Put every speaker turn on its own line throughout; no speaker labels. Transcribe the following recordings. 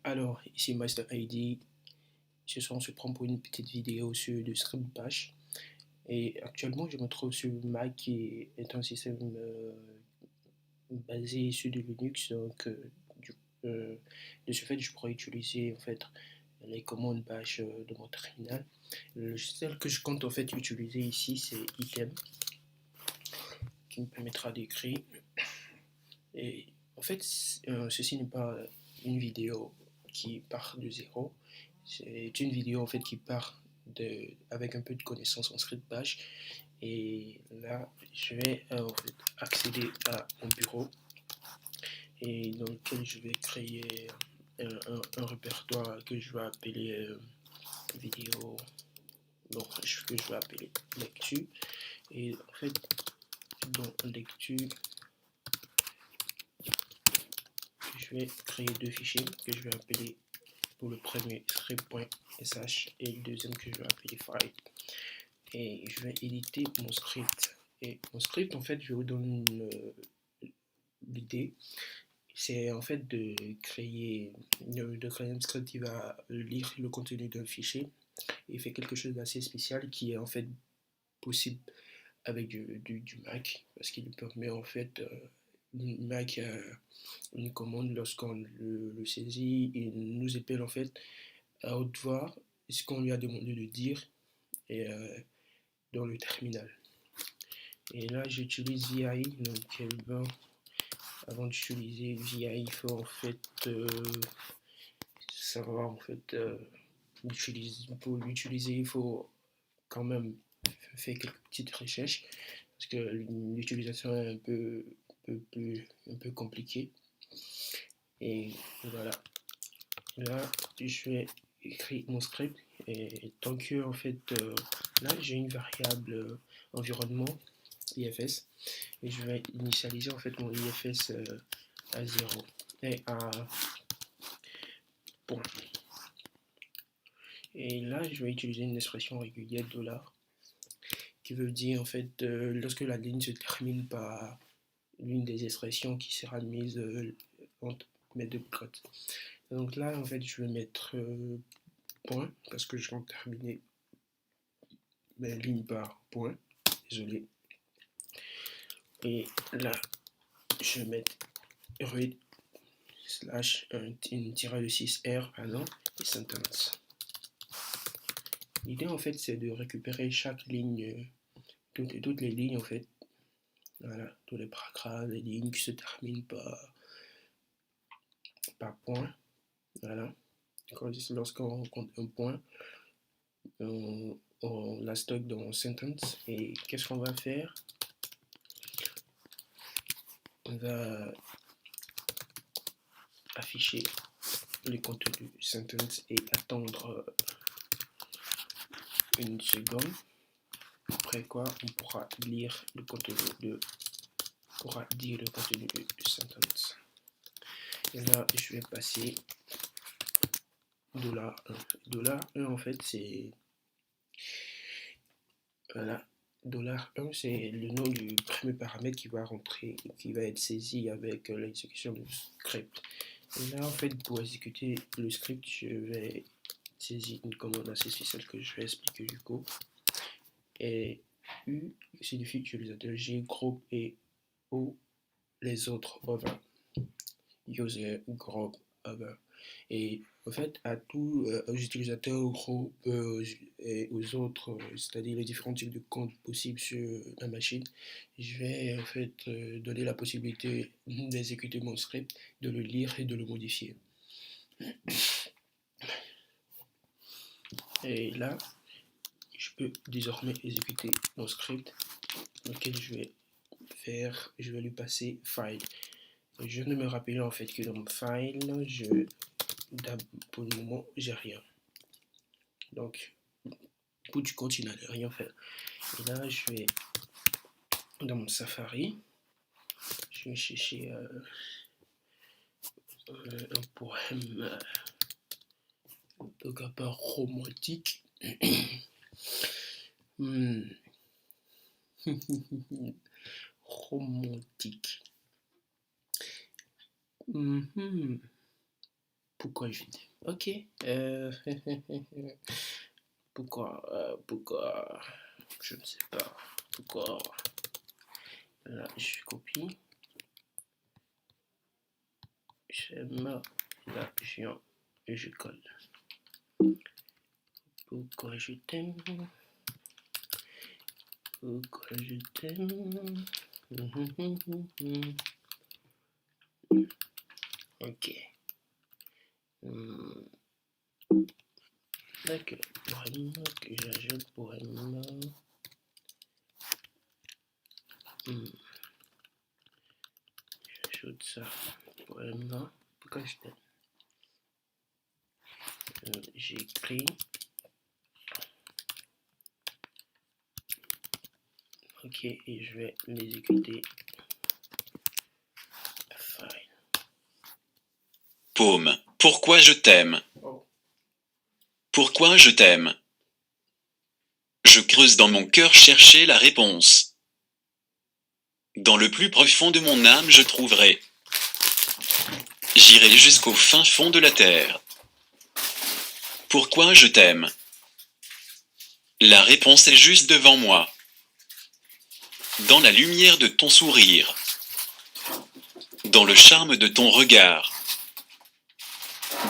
Alors, ici Master ID. Ce soir, on se prend pour une petite vidéo sur le script bash. Et actuellement, je me trouve sur Mac qui est un système basé sur du Linux. Donc, de ce fait, je pourrais utiliser en fait les commandes bash de mon terminal. Le logiciel que je compte en fait utiliser ici, c'est Item, qui me permettra d'écrire. Et en fait, ceci n'est pas une vidéo qui part de zéro. C'est une vidéo en fait qui part avec un peu de connaissances en script bash. Et là, je vais en fait accéder à mon bureau et dans lequel je vais créer un répertoire que je vais appeler vidéo, bon, que je vais appeler lecture. Et en fait, dans lecture, je vais créer deux fichiers que je vais appeler pour le premier script.sh et le deuxième que je vais appeler file. Et je vais éditer mon script. Et mon script, en fait, je vous donne l'idée. C'est en fait de créer un script qui va lire le contenu d'un fichier et fait quelque chose d'assez spécial qui est en fait possible avec du Mac parce qu'il permet en fait Mac une commande lorsqu'on le saisit, il nous appelle en fait à haute voix ce qu'on lui a demandé de dire et, dans le terminal. Et là j'utilise VI, donc avant d'utiliser VI, il faut en fait savoir en fait pour l'utiliser, il faut quand même faire quelques petites recherches parce que l'utilisation est un peu compliquée. Et voilà, là je vais écrire mon script et tant que en fait là j'ai une variable environnement IFS et je vais initialiser en fait mon IFS à 0 et à point. Et là je vais utiliser une expression régulière $, qui veut dire en fait lorsque la ligne se termine par l'une des expressions qui sera mise entre mes deux cotes. Donc là en fait je vais mettre point parce que je vais terminer mes lignes par point, désolé. Et là je vais mettre read slash une tirée de 6R pardon et sentence. L'idée en fait c'est de récupérer chaque ligne, toutes les lignes en fait. Voilà, tous les paragraphes, les lignes qui se terminent par point. Voilà. Lorsqu'on compte un point, on la stocke dans sentence. Et qu'est-ce qu'on va faire? On va afficher le contenu sentence et attendre une seconde. Après quoi, on pourra lire le contenu dire le contenu de sentence. Et là, je vais passer $1. $1 en fait c'est voilà, $1 c'est le nom du premier paramètre qui va rentrer, qui va être saisi avec l'exécution du script. Et là en fait pour exécuter le script je vais saisir une commande assez spéciale que je vais expliquer du coup. Et U signifie utilisateur, G groupe et O les autres over. User group over. Et en fait, à tous aux utilisateurs, aux groupes et aux autres, c'est-à-dire les différents types de comptes possibles sur la machine, je vais en fait donner la possibilité d'exécuter mon script, de le lire et de le modifier. Et là, je peux désormais exécuter mon script, lequel je vais lui passer file. Je ne me rappelle en fait que dans mon file, pour le moment, j'ai rien. Donc, pour du compte, il n'a rien faire. Et là, je vais dans mon Safari, je vais chercher un poème de pas romantique. Romantique. Pourquoi je t'aime? Ok. Pourquoi? Je ne sais pas. Pourquoi? Là, je copie. J'aime l'avion et je colle. Pourquoi je t'aime? Pourquoi je t'aime? Ok. D'accord. Poème que j'ajoute. Poème. J'ajoute ça. Poème. Pourquoi je t'aime? J'écris. Ok, et je vais l'exécuter. Fine.
Paume. Pourquoi je t'aime?
Oh.
Pourquoi je t'aime? Je creuse dans mon cœur chercher la réponse. Dans le plus profond de mon âme je trouverai. J'irai jusqu'au fin fond de la terre. Pourquoi je t'aime? La réponse est juste devant moi. Dans la lumière de ton sourire. Dans le charme de ton regard.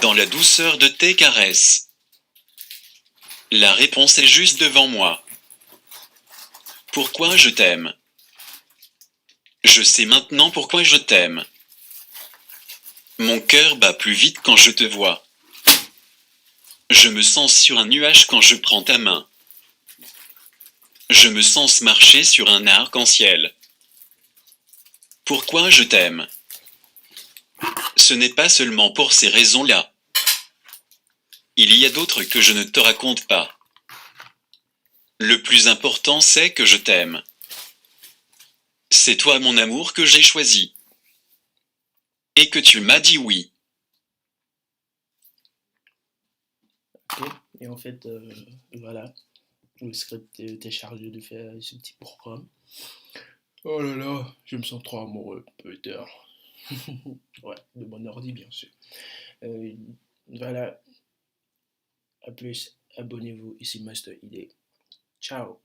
Dans la douceur de tes caresses. La réponse est juste devant moi. Pourquoi je t'aime? Je sais maintenant pourquoi je t'aime. Mon cœur bat plus vite quand je te vois. Je me sens sur un nuage quand je prends ta main. Je me sens marcher sur un arc-en-ciel. Pourquoi je t'aime? Ce n'est pas seulement pour ces raisons-là. Il y a d'autres que je ne te raconte pas. Le plus important, c'est que je t'aime. C'est toi mon amour que j'ai choisi. Et que tu m'as dit oui.
Ok, et en fait, voilà, le script était chargé de faire ce petit programme. Oh là là, je me sens trop amoureux, putain. Ouais, de mon ordi, bien sûr. Euh, voilà, à plus, abonnez-vous, ici Master ID. Ciao.